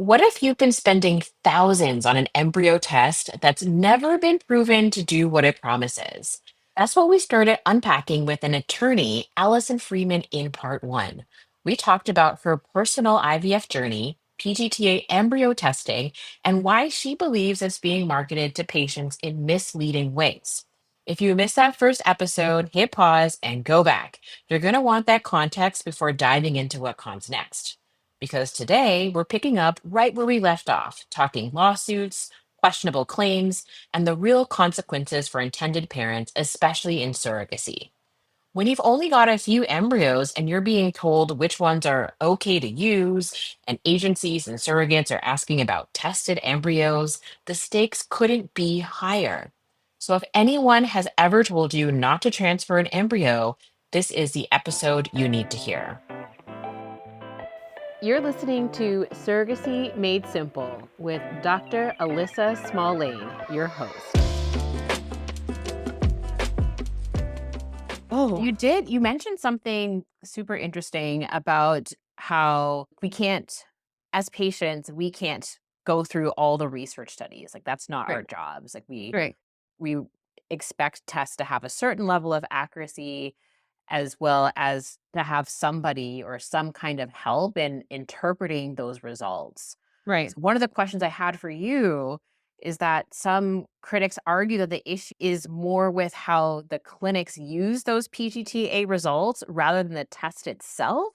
What if you've been spending thousands on an embryo test that's never been proven to do what it promises? That's what we started unpacking with an attorney, Allison Freeman, in part one. We talked about her personal IVF journey, PGT-A embryo testing, and why she believes it's being marketed to patients in misleading ways. If you missed that first episode, hit pause and go back. You're going to want that context before diving into what comes next, because today we're picking up right where we left off, talking lawsuits, questionable claims, and the real consequences for intended parents, especially in surrogacy. When you've only got a few embryos and you're being told which ones are okay to use, and agencies and surrogates are asking about tested embryos, the stakes couldn't be higher. So, if anyone has ever told you not to transfer an embryo, this is the episode you need to hear. You're listening to Surrogacy Made Simple with Dr. Alyssa Small-Lane, your host. Oh, You mentioned something super interesting about how as patients, we can't go through all the research studies. Like, that's not our right, jobs. Like, right. we expect tests to have a certain level of accuracy, as well as to have somebody or some kind of help in interpreting those results. Right. So one of the questions I had for you is that some critics argue that the issue is more with how the clinics use those PGT-A results rather than the test itself.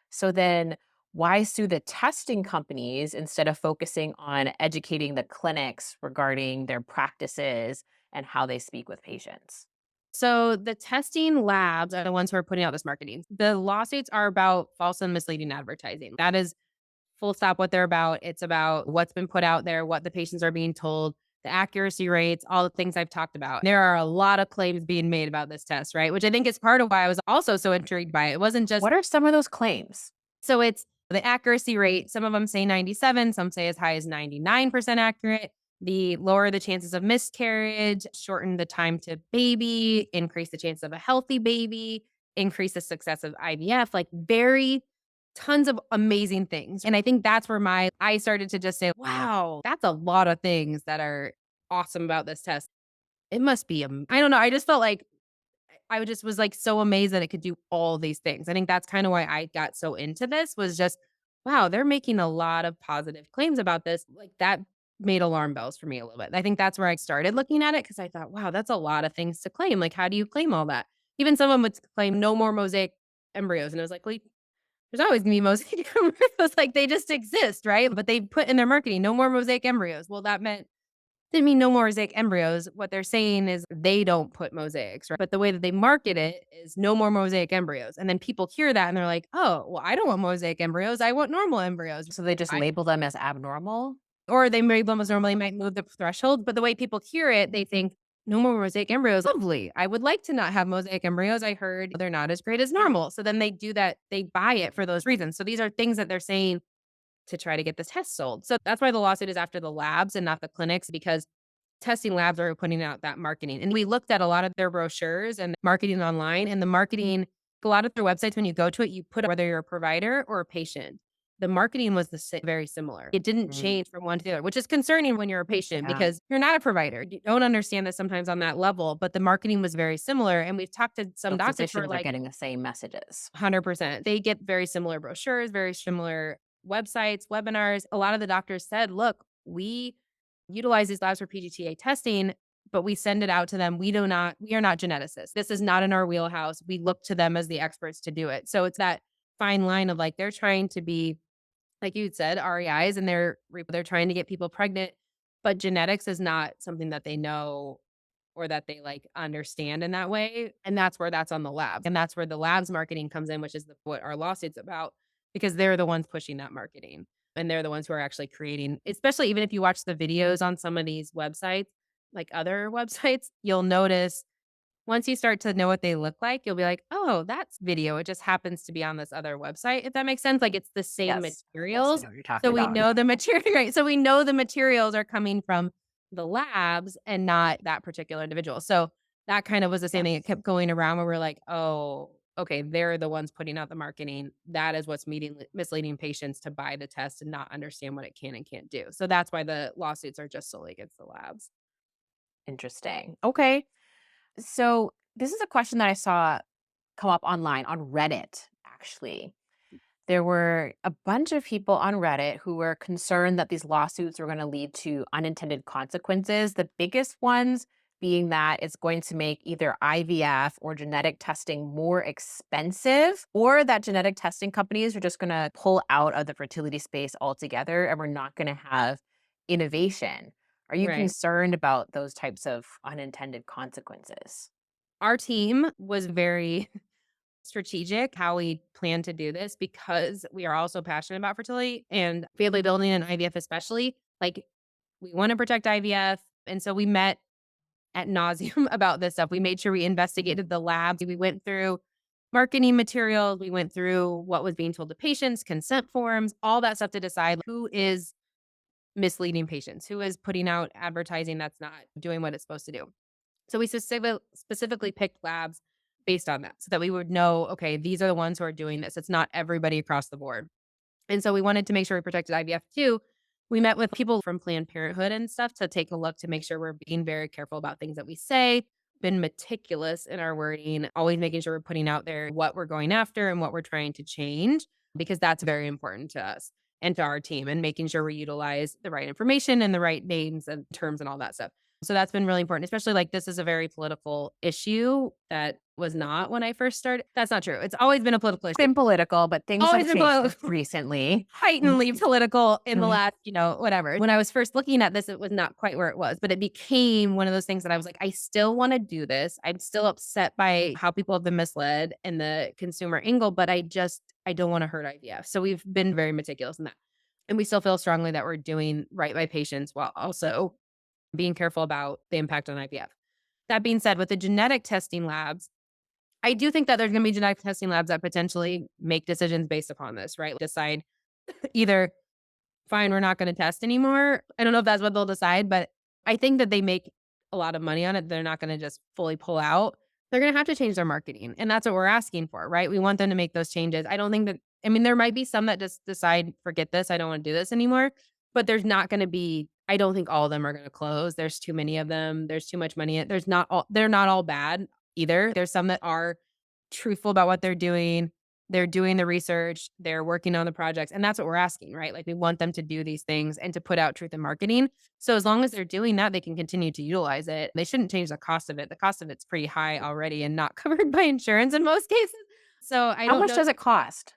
So then why sue the testing companies instead of focusing on educating the clinics regarding their practices and how they speak with patients? So the testing labs are the ones who are putting out this marketing. The lawsuits are about false and misleading advertising. That is full stop what they're about. It's about what's been put out there, what the patients are being told, the accuracy rates, all the things I've talked about. There are a lot of claims being made about this test, right? Which I think is part of why I was also so intrigued by it. It wasn't just What are some of those claims? so it's the accuracy rate. Some of them say 97, some say as high as 99% accurate. The lower the chances of miscarriage, shorten the time to baby, increase the chance of a healthy baby, increase the success of IVF, like very tons of amazing things. And I think that's where I started to just say, wow, that's a lot of things that are awesome about this test. It must be, I don't know. I just felt like I just was, like, so amazed that it could do all these things. I think that's kinda why I got so into this was just, wow, they're making a lot of positive claims about this. Like, that made alarm bells for me a little bit. I think that's where I started looking at it because I thought, "Wow, that's a lot of things to claim." Like, how do you claim all that? Even someone would claim no more mosaic embryos, and I was like, "Well, there's always gonna be mosaic embryos, like, they just exist, right?" But they put in their marketing, "No more mosaic embryos." Well, that meant didn't mean no more mosaic embryos. What they're saying is they don't put mosaics, right? But the way that they market it is no more mosaic embryos. And then people hear that and they're like, oh, well, I don't want mosaic embryos. I want normal embryos. So they just I, label them as abnormal? or they may almost normally might move the threshold. But the way people hear it, they think no more mosaic embryos. Lovely. I would like to not have mosaic embryos. I heard they're not as great as normal. So then they do that. They buy it for those reasons. So these are things that they're saying to try to get the test sold. So that's why the lawsuit is after the labs and not the clinics, because testing labs are putting out that marketing. And we looked at a lot of their brochures and marketing online, and the marketing, a lot of their websites, when you go to it, you put whether you're a provider or a patient. The marketing was very similar. It didn't Mm, change from one to the other, which is concerning when you're a patient yeah. because you're not a provider. You don't understand this sometimes on that level, but the marketing was very similar. And we've talked to some So doctors who are physicians are like, getting the same messages. 100%. They get very similar brochures, very similar websites, webinars. A lot of the doctors said, look, we utilize these labs for PGT-A testing, but we send it out to them. We are not geneticists. This is not in our wheelhouse. We look to them as the experts to do it. So it's that fine line of like, they're trying to be, like you said, REIs, and they're trying to get people pregnant, but genetics is not something that they know or that they like understand in that way. And that's where that's on the lab. And that's where the labs marketing comes in, which is what our lawsuit's about, because they're the ones pushing that marketing. And they're the ones who are actually creating, especially even if you watch the videos on some of these websites, like other websites, you'll notice once you start to know what they look like, you'll be like, oh, that's video. It just happens to be on this other website. If that makes sense. Like it's the same Yes, I materials. know what you're talking So we about. know the material, right? So we know the materials are coming from the labs and not that particular individual. So that kind of was the same thing. It Yes. kept going around where we're like, oh, okay, they're the ones putting out the marketing. That is what's misleading patients to buy the test and not understand what it can and can't do. So that's why the lawsuits are just solely against the labs. Interesting. Okay. So this is a question that I saw come up online on Reddit, actually. There were a bunch of people on Reddit who were concerned that these lawsuits were going to lead to unintended consequences. The biggest ones being that it's going to make either IVF or genetic testing more expensive, or that genetic testing companies are just going to pull out of the fertility space altogether and we're not going to have innovation. Are you Right. concerned about those types of unintended consequences? Our team was very strategic how we plan to do this because we are also passionate about fertility and family building and IVF especially. Like we want to protect IVF. And so we met at nauseum about this stuff. We made sure we investigated the labs. We went through marketing materials. We went through what was being told to patients, consent forms, all that stuff to decide who is misleading patients, who is putting out advertising that's not doing what it's supposed to do. So we specifically picked labs based on that so that we would know, okay, these are the ones who are doing this. It's not everybody across the board. And so we wanted to make sure we protected IVF too. We met with people from Planned Parenthood and stuff to take a look to make sure we're being very careful about things that we say, been meticulous in our wording, always making sure we're putting out there what we're going after and what we're trying to change, because that's very important to us and to our team, and making sure we utilize the right information and the right names and terms and all that stuff. So that's been really important, especially like this is a very political issue that was not when I first started. That's not true. It's always been a political issue. Been political, but things Always have been changed political. recently. Heightenedly political in the Mhm. last, whatever. When I was first looking at this, it was not quite where it was, but it became one of those things that I was like, I still want to do this. I'm still upset by how people have been misled and the consumer angle, but I don't want to hurt IVF. So we've been very meticulous in that. And we still feel strongly that we're doing right by patients while also being careful about the impact on IVF. That being said, with the genetic testing labs, I do think that there's going to be genetic testing labs that potentially make decisions based upon this, right? Decide either, fine, we're not going to test anymore. I don't know if that's what they'll decide, but I think that they make a lot of money on it. They're not going to just fully pull out. They're going to have to change their marketing. And that's what we're asking for, right? We want them to make those changes. I don't think that, I mean, there might be some that just decide, forget this, I don't want to do this anymore. But there's not going to be, I don't think all of them are going to close. There's too many of them. There's too much money. They're not all bad either. There's some that are truthful about what they're doing. They're doing the research, they're working on the projects, and that's what we're asking, right? Like we want them to do these things and to put out truth in marketing. So as long as they're doing that, they can continue to utilize it. They shouldn't change the cost of it. The cost of it's pretty high already and not covered by insurance in most cases. So I How don't much know. does it cost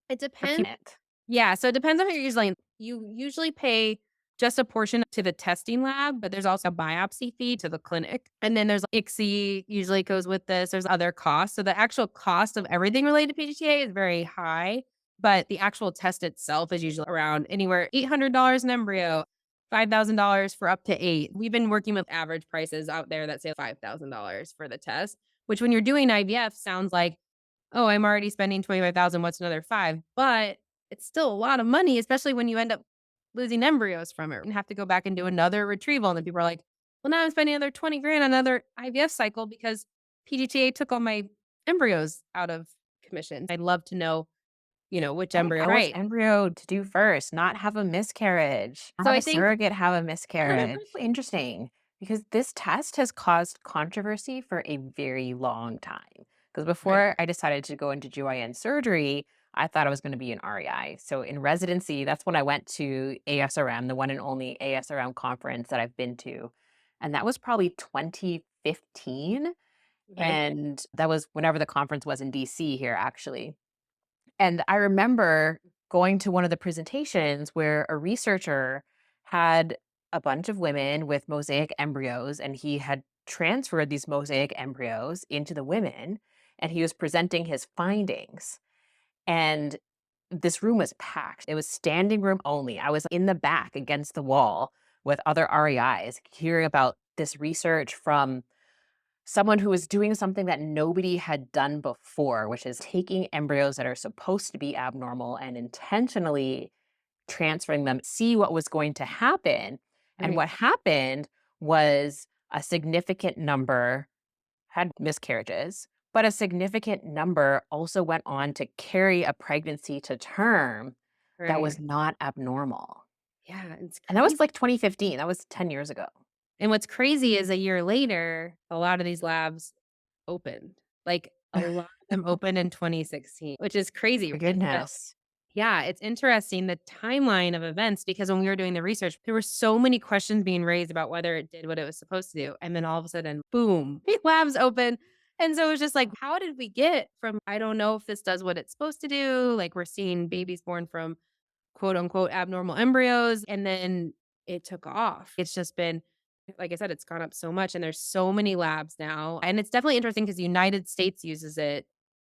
It for depends. it? Yeah, so it depends on who you're using. You usually pay just a portion to the testing lab, but there's also a biopsy fee to the clinic. And then there's ICSI usually goes with this. There's other costs. So the actual cost of everything related to PGT-A is very high, but the actual test itself is usually around anywhere $800 an embryo, $5,000 for up to 8. We've been working with average prices out there that say $5,000 for the test, which when you're doing IVF sounds like, oh, I'm already spending 25,000, what's another 5? But it's still a lot of money, especially when you end up losing embryos from it and have to go back and do another retrieval. And then people are like, well, now I'm spending another 20 grand on another IVF cycle because PGT-A took all my embryos out of commission. I'd love to know, which Right, embryo. which Right. embryo to do first, not have a miscarriage, not So have I a think surrogate have a miscarriage. 100%. Interesting, because this test has caused controversy for a very long time. Because Right. before I decided to go into GYN surgery, I thought I was going to be an REI. So in residency, that's when I went to ASRM, the one and only ASRM conference that I've been to. And that was probably 2015. Okay. And that was whenever the conference was in DC here, actually. And I remember going to one of the presentations where a researcher had a bunch of women with mosaic embryos, and he had transferred these mosaic embryos into the women, and he was presenting his findings. And this room was packed. It was standing room only. I was in the back against the wall with other REIs hearing about this research from someone who was doing something that nobody had done before, which is taking embryos that are supposed to be abnormal and intentionally transferring them, see what was going to happen. And Right. what happened was a significant number had miscarriages, But a significant number also went on to carry a pregnancy to term that Right. was not abnormal. Yeah, it's And that was crazy. like 2015. That was 10 years ago. And what's crazy is a year later, a lot of these labs opened. Like, a lot of them opened in 2016, which is crazy. My But goodness. yeah, it's interesting the timeline of events because when we were doing the research, there were so many questions being raised about whether it did what it was supposed to do. And then all of a sudden, boom, labs open. And so it was just like, how did we get from, I don't know if this does what it's supposed to do? Like, we're seeing babies born from quote unquote abnormal embryos. And then it took off. It's just been, like I said, it's gone up so much and there's so many labs now. And it's definitely interesting because the United States uses it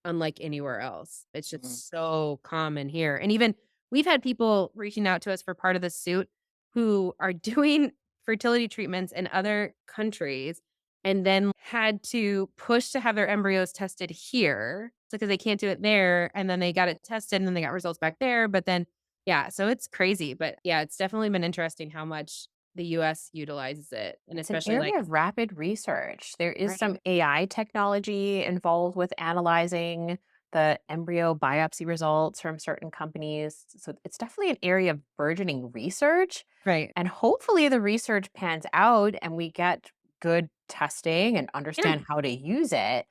unlike anywhere else. It's Mhm. just so common here. And even we've had people reaching out to us for part of the suit who are doing fertility treatments in other countries and then had to push to have their embryos tested here because they can't do it there. And then they got it tested and then they got results back there. But then yeah, so it's crazy, but yeah, it's definitely been interesting how much the US utilizes it, and It's an especially, like area of rapid research. There is right, some AI technology involved with analyzing the embryo biopsy results from certain companies. So it's definitely an area of burgeoning research. right. And hopefully the research pans out and we get good testing and Yeah. understand how to use it.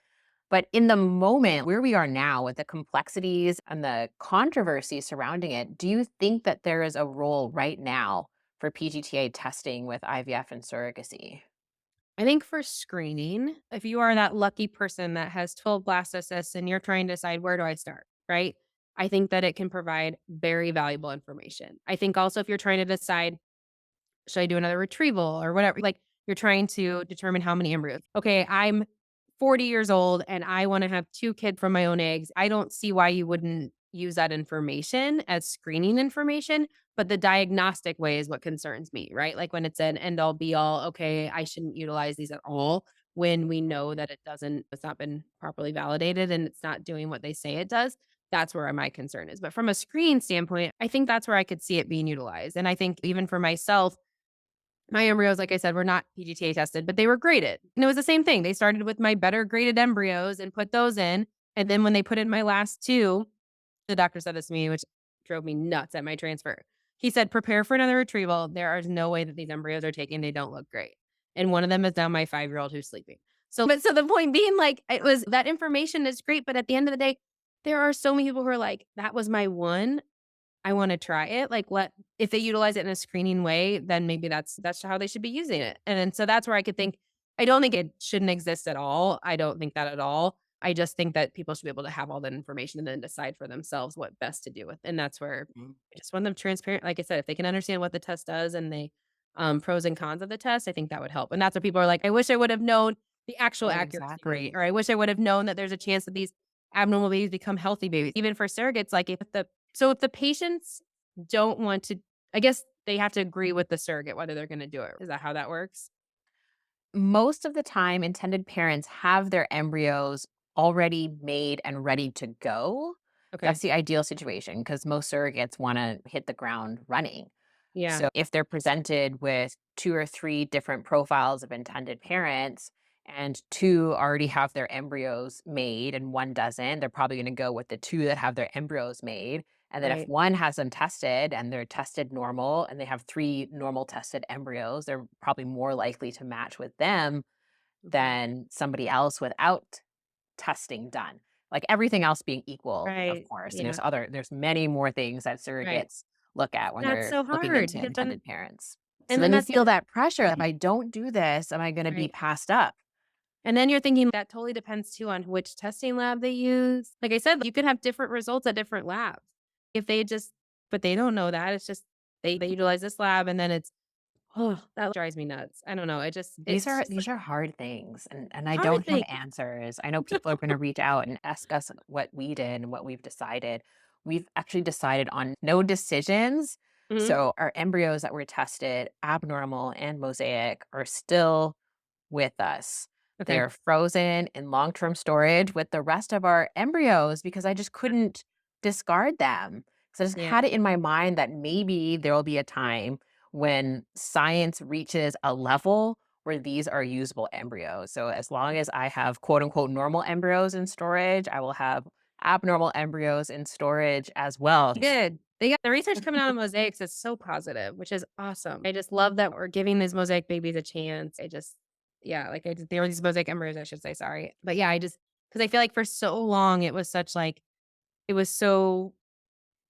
But in the moment where we are now with the complexities and the controversy surrounding it, do you think that there is a role right now for PGTA testing with IVF and surrogacy? I think for screening, if you are that lucky person that has 12 blastocysts and you're trying to decide where do I start, right? I think that it can provide very valuable information. I think also if you're trying to decide should I do another retrieval or whatever? Like you're trying to determine how many embryos. Okay, I'm 40 years old and I want to have 2 kids from my own eggs. I don't see why you wouldn't use that information as screening information, but the diagnostic way is what concerns me, right? Like when it's an end all be all, okay, I shouldn't utilize these at all when we know that it doesn't, it's not been properly validated and it's not doing what they say it does. That's where my concern is. But from a screen standpoint, I think that's where I could see it being utilized. And I think even for myself, my embryos, like I said, were not PGT-A tested, but they were graded. And it was the same thing. They started with my better graded embryos and put those in. And then when they put in my last 2, the doctor said this to me, which drove me nuts at my transfer. He said, prepare for another retrieval. There is no way that these embryos are taken. They don't look great. And one of them is now my 5-year-old who's sleeping. So the point being, like, it was that information is great. But at the end of the day, there are so many people who are like, that was my one. I wanna try it, like, let if they utilize it in a screening way, then maybe that's how they should be using it, and then so that's where I could think I don't think it shouldn't exist at all, I don't think that at all, I just think that people should be able to have all that information and then decide for themselves what best to do with, and that's where Mhm. I just want them transparent, like I said, if they can understand what the test does and they pros and cons of the test, I think that would help, and that's what people are like, "I wish I would have known the actual accuracy rate," Exactly. or, "I wish I would have known that there's a chance that these abnormal babies become healthy babies." Even for surrogates, like, if the patients don't want to I guess they have to agree with the surrogate whether they're gonna do it. Is that how that works? Most of the time, intended parents have their embryos already made and ready to go. Okay. That's the ideal situation because most surrogates want to hit the ground running. Yeah. So if they're presented with 2 or 3 different profiles of intended parents and 2 already have their embryos made and 1 doesn't, they're probably gonna go with the 2 that have their embryos made. And then if Right. 1 has them tested and they're tested normal and they have 3 normal tested embryos, they're probably more likely to match with them Okay. than somebody else without testing done. Like, everything else being equal, of Right. course, and Yeah. there's many more things that Right. surrogates look at when That's they're so looking hard into because then intended parents. So and then then you that's the feel other that pressure, if I don't do this, am I gonna be right. passed up? And then you're thinking that totally depends too on which testing lab they use. Like I said, you could have different results at different labs. If they just but they don't know that. It's just they utilize this lab and then it's oh, that drives me nuts. I don't know. These It's are just like these are hard things, and I hard don't have thing. answers. I know people are gonna reach out and ask us what we did and what we've decided. We've actually decided on no decisions. Mhm. So our embryos that were tested, abnormal and mosaic, are still with us. Okay. They're frozen in long-term storage with the rest of our embryos because I just couldn't discard them. Because I just Yeah. had it in my mind that maybe there will be a time when science reaches a level where these are usable embryos. So as long as I have quote unquote normal embryos in storage, I will have abnormal embryos in storage as well. Good. They got the research coming out of mosaics is so positive, which is awesome. I just love that we're giving these mosaic babies a chance. Yeah, like they were these mosaic embryos, I should say, sorry. But yeah, because I feel like for so long it was such like, it was so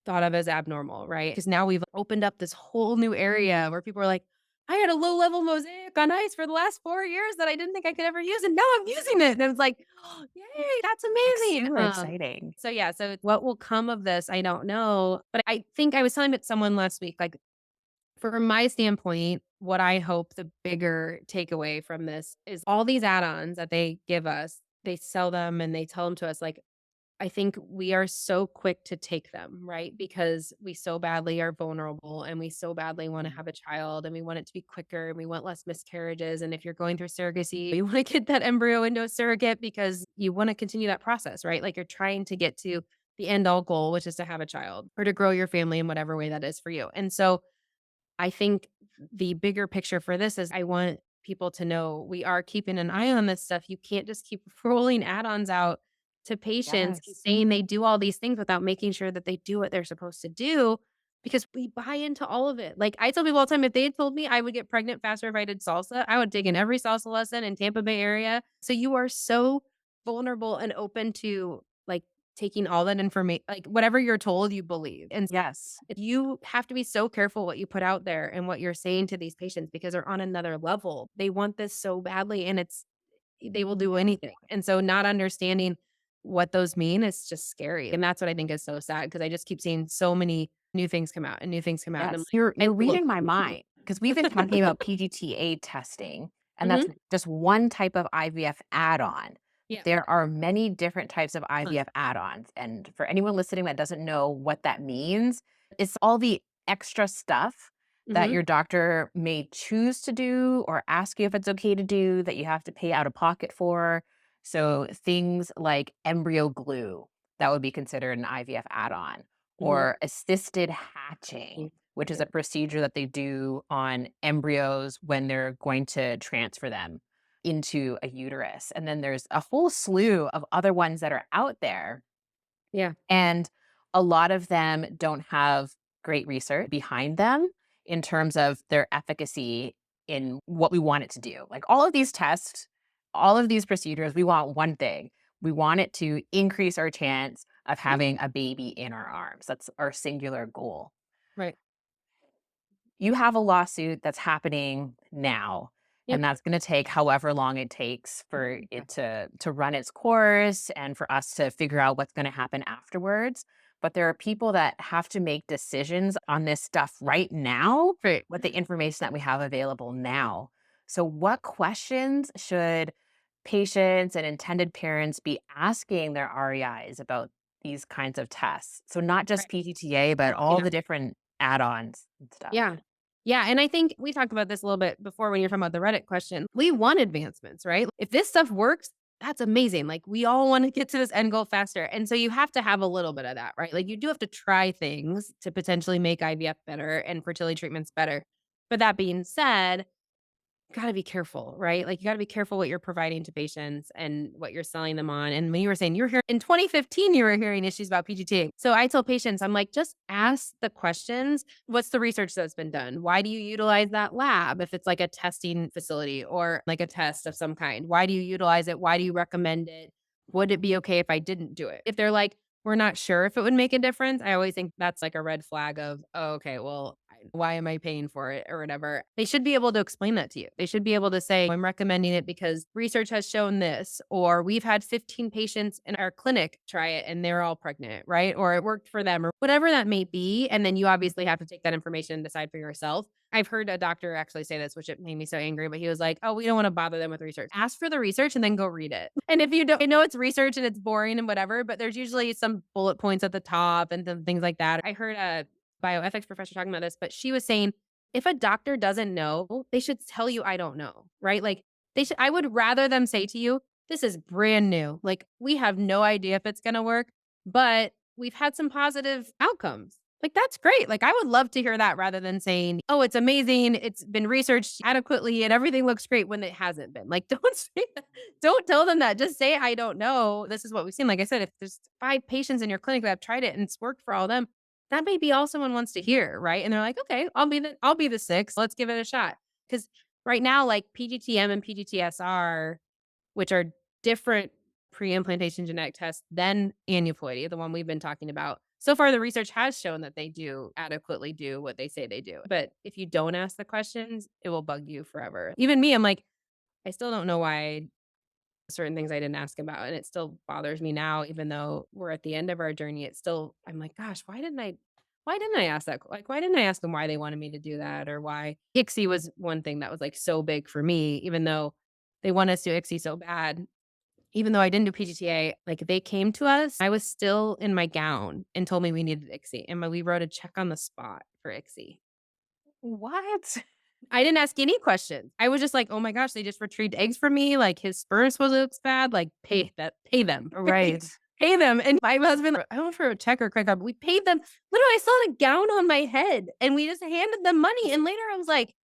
thought of as abnormal, right? Because now we've opened up this whole new area where people are like, I had a low level mosaic on ice for the last 4 years that I didn't think I could ever use. And now I'm using it. And it's like, oh, yay, that's Like amazing. super exciting. So yeah, so what will come of this, I don't know. But I think I was telling someone last week, like from my standpoint, what I hope the bigger takeaway from this is all these add-ons that they give us, they sell them and they tell them to us like, I think we are so quick to take them, right? Because we so badly are vulnerable and we so badly want to have a child and we want it to be quicker and we want less miscarriages. And if you're going through surrogacy, you want to get that embryo into a surrogate because you want to continue that process, right? Like you're trying to get to the end all goal, which is to have a child or to grow your family in whatever way that is for you. And so I think the bigger picture for this is I want people to know we are keeping an eye on this stuff. You can't just keep rolling add-ons out to patients and Yes. saying they do all these things without making sure that they do what they're supposed to do because we buy into all of it. Like I tell people all the time, if they had told me I would get pregnant faster if I did salsa, I would take in every salsa lesson in Tampa Bay area. So you are so vulnerable and open to like taking all that information, like whatever you're told, you believe. And Yes. you have to be so careful what you put out there and what you're saying to these patients because they're on another level. They want this so badly and they will do anything. And so not understanding what those mean is just scary. And that's what I think is so sad because I just keep seeing so many new things come out and new things come out. And I'm Yes. like, You're look. reading my mind because we've been talking about PGT-A testing, and that's Mhm. just one type of IVF add-on. Yeah. There are many different types of IVF add-ons. And for anyone listening that doesn't know what that means, it's all the extra stuff that Mhm. your doctor may choose to do or ask you if it's okay to do that you have to pay out of pocket for. So things like embryo glue, that would be considered an IVF add-on, Mhm. or assisted hatching, which is a procedure that they do on embryos when they're going to transfer them into a uterus. And then there's a whole slew of other ones that are out there. Yeah. And a lot of them don't have great research behind them in terms of their efficacy in what we want it to do. Like all of these tests, all of these procedures, we want one thing. We want it to increase our chance of Yep. having a baby in our arms. That's our singular goal. Right. You have a lawsuit that's happening now, Yep. and that's going to take however long it takes for it to run its course and for us to figure out what's going to happen afterwards. But there are people that have to make decisions on this stuff right now Right. with the information that we have available now. So what questions should patients and intended parents be asking their REIs about these kinds of tests? So not just Right. PGTA, but all Yeah. the different add-ons and stuff. Yeah. Yeah, and I think we talked about this a little bit before when you're talking about the Reddit question. We want advancements, right? If this stuff works, that's amazing. Like we all want to get to this end goal faster. And so you have to have a little bit of that, right? Like you do have to try things to potentially make IVF better and fertility treatments better. But that being said, gotta be careful, right? Like, you gotta be careful what you're providing to patients and what you're selling them on. And when you were saying you're here in 2015, you were hearing issues about PGT. So I tell patients, I'm like, just ask the questions. What's the research that's been done? Why do you utilize that lab if it's like a testing facility or like a test of some kind? Why do you utilize it? Why do you recommend it? Would it be okay if I didn't do it? If they're like, we're not sure if it would make a difference, I always think that's like a red flag of, oh, okay, well, why am I paying for it or whatever? They should be able to explain that to you. They should be able to say, I'm recommending it because research has shown this, or we've had 15 patients in our clinic try it and they're all pregnant, right? Or it worked for them or whatever that may be. And then you obviously have to take that information and decide for yourself. I've heard a doctor actually say this, which it made me so angry, but he was like, oh, we don't want to bother them with research. Ask for the research and then go read it. And if you don't, I know it's research and it's boring and whatever, but there's usually some bullet points at the top and some things like that. I heard a bioethics professor talking about this, but she was saying if a doctor doesn't know, they should tell you, I don't know, right? Like I would rather them say to you, this is brand new. Like we have no idea if it's going to work, but we've had some positive outcomes. Like, that's great. Like, I would love to hear that rather than saying, "Oh, it's amazing. It's been researched adequately and everything looks great," when it hasn't been. Like, don't say that. Don't tell them that. Just say, "I don't know. This is what we've seen." Like I said, if there's 5 patients in your clinic that have tried it and it's worked for all of them, that may be all someone wants to hear, right? And they're like, "Okay, I'll be the 6th. Let's give it a shot." Because right now, like PGT-M and PGT-SR, which are different pre-implantation genetic tests than aneuploidy, the one we've been talking about. So far, the research has shown that they do adequately do what they say they do. But if you don't ask the questions, it will bug you forever. Even me, I'm like, I still don't know why certain things I didn't ask about. And it still bothers me now, even though we're at the end of our journey. It's still, I'm like, gosh, why didn't I ask that? Like, why didn't I ask them why they wanted me to do that or why ICSI was one thing that was like so big for me, even though they want us to ICSI so bad. Even though I didn't do PGT-A, like, they came to us, I was still in my gown and told me we needed ICSI, and we wrote a check on the spot for ICSI. What? I didn't ask any questions. I was just like, "Oh my gosh, they just retrieved eggs for me, like, his sperm supposed looks bad, like, pay them, Right. pay them." And my husband, I don't know for a check or a credit card, but we paid them. Literally, I still had a gown on my head, and we just handed them money, and later I was like,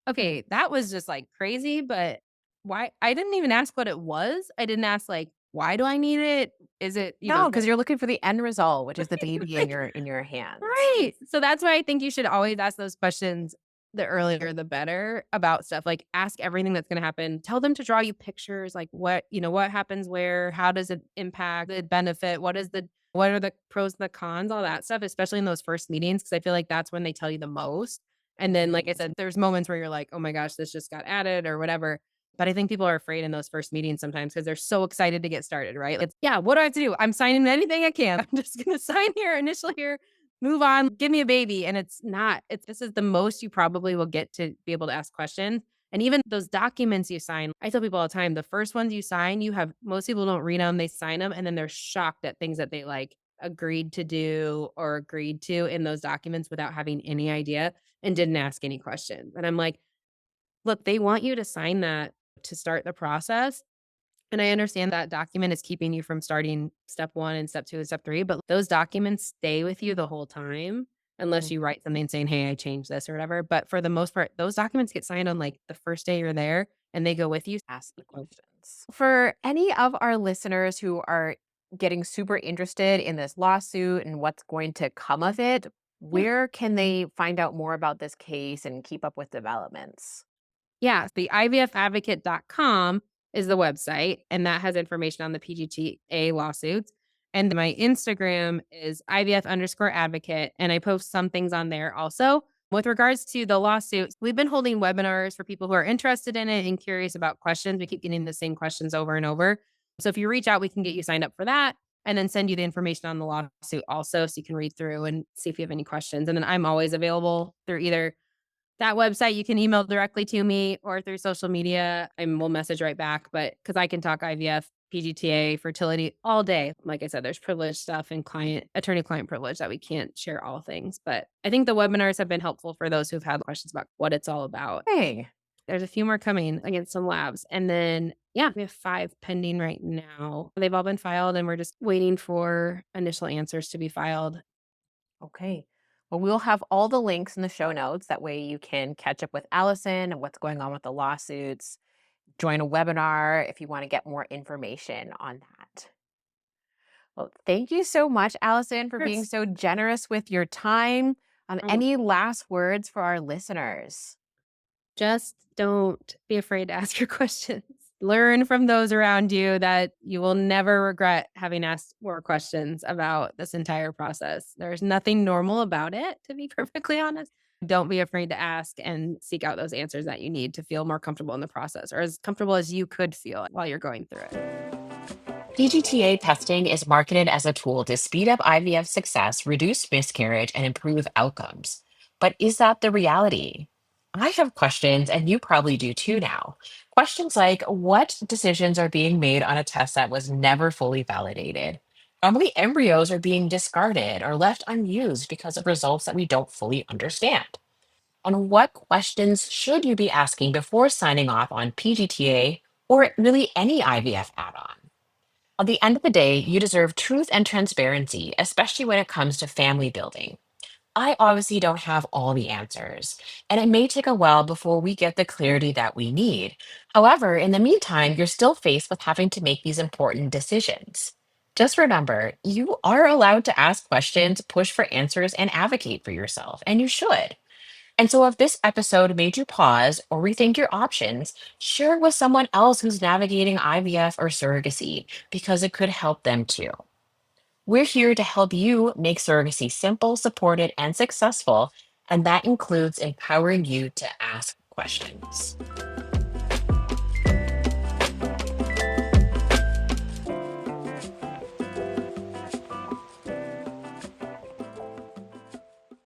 okay, that was just, like, crazy, but why I didn't even ask what it was. I didn't ask, like, "Why do I need it? Is it," No, because you're looking for the end result, which is the baby in right, your hands. right. So that's why I think you should always ask those questions the earlier the better about stuff, like, ask everything that's gonna happen. Tell them to draw you pictures, like, what happens where, how does it impact the benefit, what are the pros and the cons, all that stuff, especially in those first meetings, because I feel like that's when they tell you the most. And then, like I said, there's moments where you're like, "Oh my gosh, this just got added," or whatever. But I think people are afraid in those first meetings sometimes because 'cause they're so excited to get started, right? It's, "Yeah, what do I have to do? I'm signing anything I can. I'm just gonna sign here, initial here, move on, give me a baby." And it's not. It's this is the most you probably will get to be able to ask questions. And even those documents you sign, I tell people all the time, the first ones you sign, most people don't read them, they sign them, and then they're shocked at things that they, like, agreed to do or agreed to in those documents without having any idea and didn't ask any questions. And I'm like, "Look, they want you to sign that to start the process, and I understand that document is keeping you from starting step 1 and step 2 and step 3, but those documents stay with you the whole time unless Mm. you write something saying, 'Hey, I changed this,' or whatever." But for the most part, those documents get signed on, like, the first day you're there, and they go with you. Ask the questions. For any of our listeners who are getting super interested in this lawsuit and what's going to come of it, Yeah. where can they find out more about this case and keep up with developments? Yeah, the IVFadvocate.com is the website, and that has information on the PGT-A lawsuits. And my Instagram is IVF_advocate, and I post some things on there also. With regards to the lawsuits, we've been holding webinars for people who are interested in it and curious about questions. We keep getting the same questions over and over. So if you reach out, we can get you signed up for that and then send you the information on the lawsuit also so you can read through and see if you have any questions. And then I'm always available through either that website, you can email directly to me or through social media, and we'll message right back, but because I can talk IVF, PGT-A, fertility all day. Like I said, there's privilege stuff and attorney-client privilege that we can't share all things, but I think the webinars have been helpful for those who've had questions about what it's all about. Hey, There's a few more coming against some labs, and then, yeah, we have 5 pending right now. They've all been filed, and we're just waiting for initial answers to be filed. okay. Well, we'll have all the links in the show notes. That way you can catch up with Allison and what's going on with the lawsuits. Join a webinar if you want to get more information on that. Well, thank you so much, Allison, for being Yes. so generous with your time. Oh, Any last words for our listeners? just don't be afraid to ask your questions. Learn from those around you that you will never regret having asked more questions about this entire process. There's nothing normal about it, to be perfectly honest. Don't be afraid to ask and seek out those answers that you need to feel more comfortable in the process or as comfortable as you could feel while you're going through it. PGTA testing is marketed as a tool to speed up IVF success, reduce miscarriage, and improve outcomes. But is that the reality? I have questions, and you probably do too now. Questions like, what decisions are being made on a test that was never fully validated? How many embryos are being discarded or left unused because of results that we don't fully understand? And what questions should you be asking before signing off on PGTA or really any IVF add on? At the end of the day, you deserve truth and transparency, especially when it comes to family building. I obviously don't have all the answers, and it may take a while before we get the clarity that we need. However, in the meantime, you're still faced with having to make these important decisions. Just remember, you are allowed to ask questions, push for answers, and advocate for yourself, and you should. And so, if this episode made you pause or rethink your options, share it with someone else who's navigating IVF or surrogacy because it could help them too. We're here to help you make surrogacy simple, supported, and successful, and that includes empowering you to ask questions.